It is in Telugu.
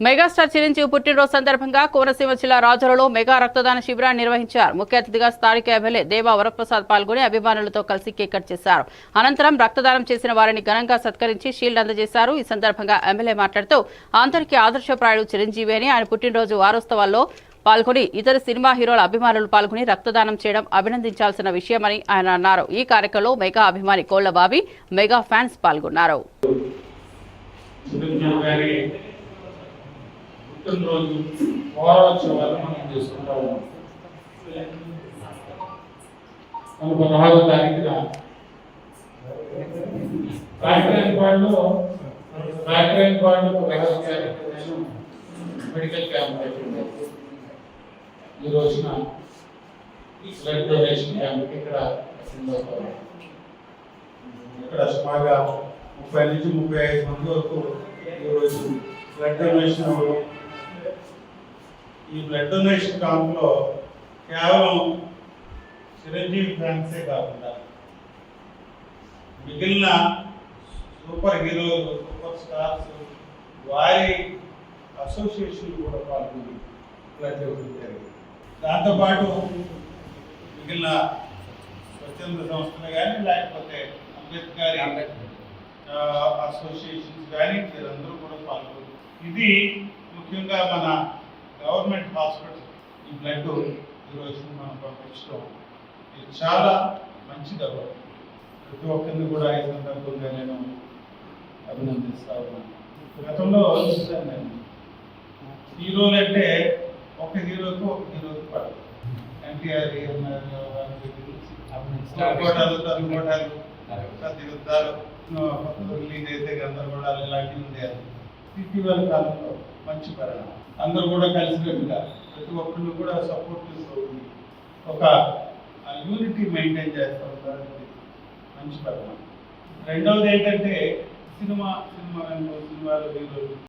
మెగాస్టార్ చిరంజీవి పుట్టినరోజు సందర్భంగా కోనసీమ జిల్లా రాజులలో మెగా రక్తదాన శిబిరాన్ని నిర్వహించారు. ముఖ్య అతిథిగా స్థానిక ఎమ్మెల్యే దేవా వరప్రసాద్ పాల్గొని అభిమానులతో కలిసి కేక్ కట్ చేశారు. అనంతరం రక్తదానం చేసిన వారిని ఘనంగా సత్కరించి షీల్డ్ అందజేశారు. ఈ సందర్భంగా ఎమ్మెల్యే మాట్లాడుతూ అందరికీ ఆదర్శప్రాయుడు చిరంజీవి అని ఆయన పుట్టినరోజు వారోత్సవాల్లో పాల్గొని ఇతర సినిమా హీరోల అభిమానులు పాల్గొని రక్తదానం చేయడం అభినందించాల్సిన విషయమని ఆయన అన్నారు. ఈ కార్యక్రమంలో మెగా అభిమాని కోళ్లబాబి, మెగా ఫ్యాన్స్ పాల్గొన్నారు. పుట్టినరోజు వారోత్సవాలు మనం చేసుకుంటా ఉన్నాం. మన 16వ తారీఖున మెడికల్ క్యాంప్ పెట్టింది. ఈ రోజున బ్లడ్ డొనేషన్ క్యాంప్ ఇక్కడ సుమారుగా 30 నుంచి 35 మంది వరకు ఈరోజు బ్లడ్ డొనేషన్. ఈ బ్లడ్ డొనేషన్ క్యాంప్లో కేవలం చిరంజీవి ఫ్యాన్సే కాకుండా మిగిలిన సూపర్ హీరోలు, సూపర్ స్టార్స్, వారి అసోసియేషన్లు కూడా పాల్గొని బ్లడ్ ఇవ్వడం జరిగింది. దాంతోపాటు మిగిలిన స్వచ్ఛంద సంస్థలు కానీ లేకపోతే అంబేద్కర్ అసోసియేషన్స్ కానీ వీరందరూ కూడా పాల్గొన్నారు. ఇది ముఖ్యంగా మన గవర్నమెంట్ హాస్పిటల్ ఈ బ్లడ్ ఈరోజు మనం పంపించడం ఇది చాలా మంచిది. ప్రతి ఒక్కరిని కూడా ఈ సందర్భంగా నేను అభినందిస్తా ఉన్నాను. గతంలో చూసాను నేను, హీరోలు అంటే ఒక హీరోకు పడదు. ఎన్టీఆర్ యుద్ధాలు రిలీజ్ అయితే గందరగోళాలు ఇలాంటివి ఉండేది. ఇటీవల కాలంలో మంచి పరిణామం. అందరూ కూడా కలిసికట్టుగా ప్రతి ఒక్కళ్ళు కూడా సపోర్టివ్గా ఉంది, ఒక యూనిటీ మెయింటైన్ చేస్తూ ఉంటారు. మంచి పరిణామం. రెండవది ఏంటంటే సినిమాలో హీరోలు